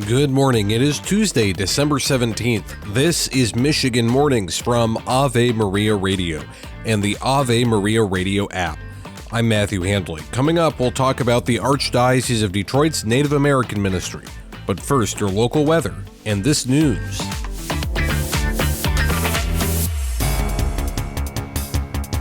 Good morning. It is Tuesday, December 17th. This is Michigan Mornings from Ave Maria Radio and the Ave Maria Radio app. I'm Matthew Handley. Coming up, we'll talk about the Archdiocese of Detroit's Native American ministry. But first, your local weather and this news.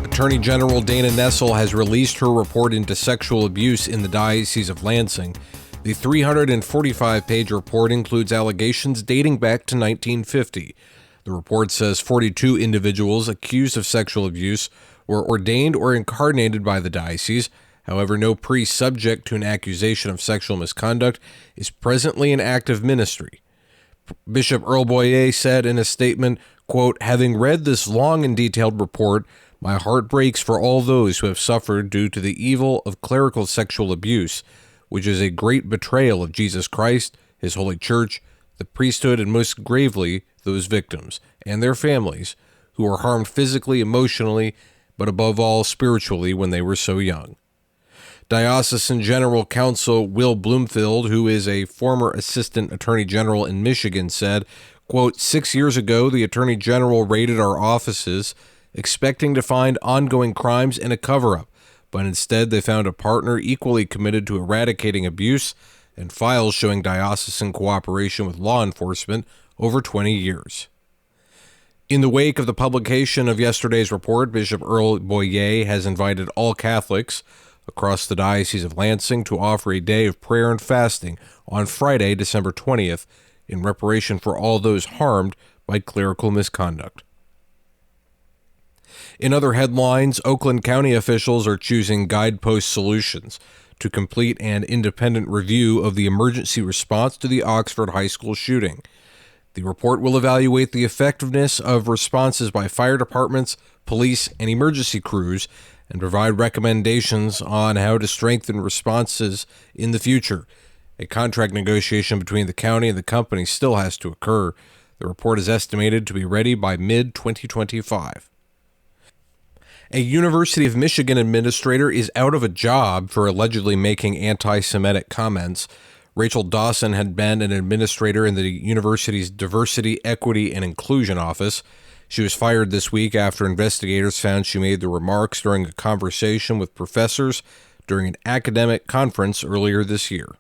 Attorney General Dana Nessel has released her report into sexual abuse in the Diocese of Lansing. The 345-page report includes allegations dating back to 1950. The report says 42 individuals accused of sexual abuse were ordained or incarnated by the diocese. However, no priest subject to an accusation of sexual misconduct is presently in active ministry. Bishop Earl Boyea said in a statement, quote, "Having read this long and detailed report, my heart breaks for all those who have suffered due to the evil of clerical sexual abuse, which is a great betrayal of Jesus Christ, His Holy Church, the priesthood, and most gravely, those victims and their families who were harmed physically, emotionally, but above all, spiritually when they were so young." Diocesan General Counsel Will Bloomfield, who is a former Assistant Attorney General in Michigan, said, quote, 6 years ago, the Attorney General raided our offices expecting to find ongoing crimes and a cover-up. But instead they found a partner equally committed to eradicating abuse and files showing diocesan cooperation with law enforcement over 20 years. In the wake of the publication of yesterday's report, Bishop Earl Boyea has invited all Catholics across the Diocese of Lansing to offer a day of prayer and fasting on Friday, December 20th, in reparation for all those harmed by clerical misconduct. In other headlines, Oakland County officials are choosing Guidepost Solutions to complete an independent review of the emergency response to the Oxford High School shooting. The report will evaluate the effectiveness of responses by fire departments, police, and emergency crews, and provide recommendations on how to strengthen responses in the future. A contract negotiation between the county and the company still has to occur. The report is estimated to be ready by mid-2025. A University of Michigan administrator is out of a job for allegedly making anti-Semitic comments. Rachel Dawson had been an administrator in the university's Diversity, Equity, and Inclusion office. She was fired this week after investigators found she made the remarks during a conversation with professors during an academic conference earlier this year.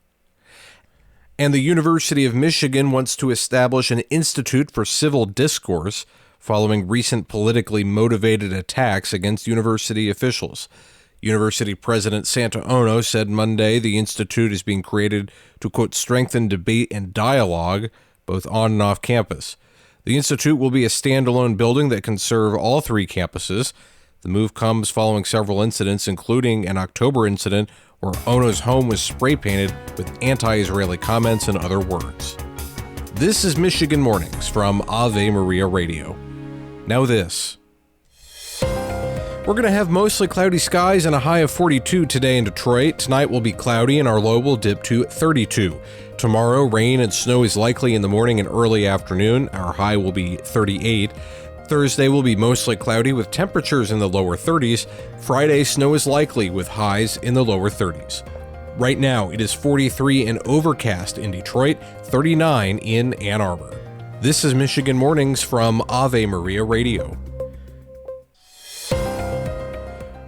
And the University of Michigan wants to establish an Institute for Civil Discourse following recent politically motivated attacks against university officials. University President Santa Ono said Monday the institute is being created to, quote, strengthen debate and dialogue both on and off campus. The institute will be a standalone building that can serve all three campuses. The move comes following several incidents, including an October incident where Ono's home was spray painted with anti-Israeli comments and other words. This is Michigan Mornings from Ave Maria Radio. Now this. We're going to have mostly cloudy skies and a high of 42 today in Detroit. Tonight will be cloudy and our low will dip to 32. Tomorrow, rain and snow is likely in the morning and early afternoon. Our high will be 38. Thursday will be mostly cloudy with temperatures in the lower 30s. Friday, snow is likely with highs in the lower 30s. Right now, it is 43 and overcast in Detroit, 39 in Ann Arbor. This is Michigan Mornings from Ave Maria Radio.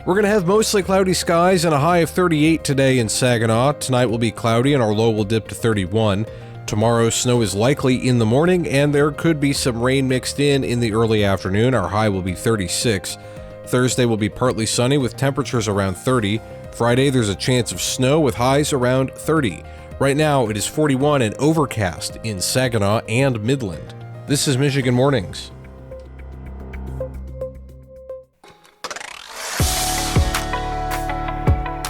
We're going to have mostly cloudy skies and a high of 38 today in Saginaw. Tonight will be cloudy and our low will dip to 31. Tomorrow, snow is likely in the morning and there could be some rain mixed in the early afternoon. Our high will be 36. Thursday will be partly sunny with temperatures around 30. Friday, there's a chance of snow with highs around 30. Right now, it is 41 and overcast in Saginaw and Midland. This is Michigan Mornings.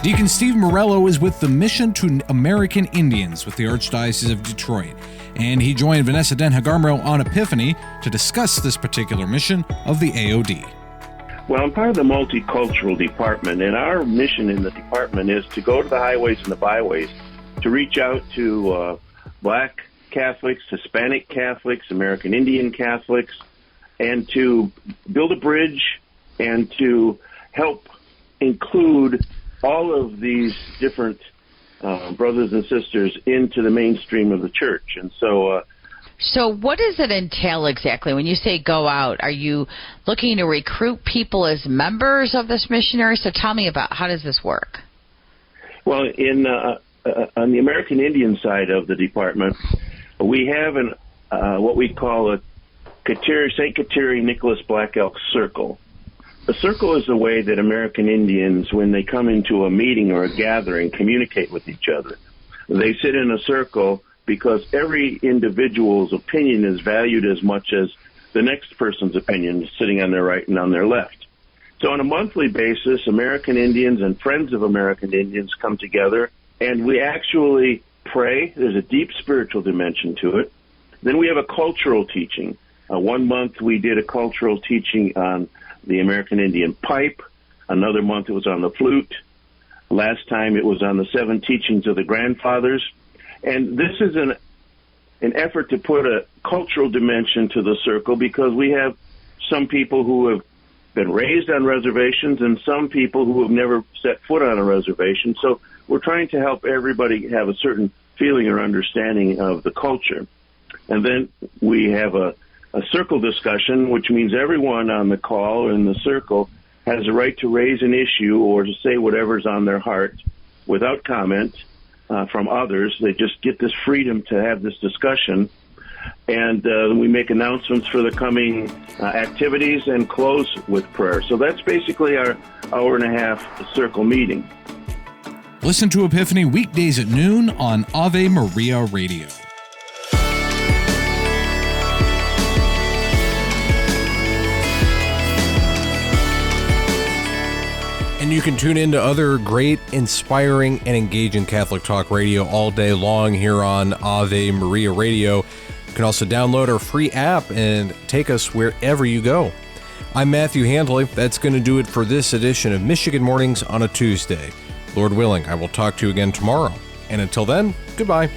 Deacon Steve Morello is with the Mission to American Indians with the Archdiocese of Detroit, and he joined Vanessa Den-Hagarmo on Epiphany to discuss this particular mission of the AOD. Well, I'm part of the multicultural department, and our mission in the department is to go to the highways and the byways to reach out to Black Catholics, Hispanic Catholics, American Indian Catholics, and to build a bridge and to help include all of these different brothers and sisters into the mainstream of the church. And so what does it entail exactly? When you say go out, are you looking to recruit people as members of this missionary? So tell me about, how does this work? Well, on the American Indian side of the department, we have what we call a St. Kateri Nicholas Black Elk Circle. A circle is the way that American Indians, when they come into a meeting or a gathering, communicate with each other. They sit in a circle because every individual's opinion is valued as much as the next person's opinion, sitting on their right and on their left. So on a monthly basis, American Indians and Friends of American Indians come together, and we actually pray. There's a deep spiritual dimension to it. Then we have a cultural teaching. 1 month we did a cultural teaching on the American Indian pipe. Another month it was on the flute. Last time it was on the 7 teachings of the grandfathers. And this is an effort to put a cultural dimension to the circle, because we have some people who have been raised on reservations and some people who have never set foot on a reservation. So we're trying to help everybody have a certain feeling or understanding of the culture. And then we have a circle discussion, which means everyone on the call or in the circle has a right to raise an issue or to say whatever's on their heart without comment from others. They just get this freedom to have this discussion. And we make announcements for the coming activities and close with prayer. So that's basically our hour-and-a-half circle meeting. Listen to Epiphany weekdays at noon on Ave Maria Radio. And you can tune into other great, inspiring, and engaging Catholic Talk Radio all day long here on Ave Maria Radio. You can also download our free app and take us wherever you go. I'm Matthew Handley. That's going to do it for this edition of Michigan Mornings on a Tuesday. Lord willing, I will talk to you again tomorrow. And until then, goodbye.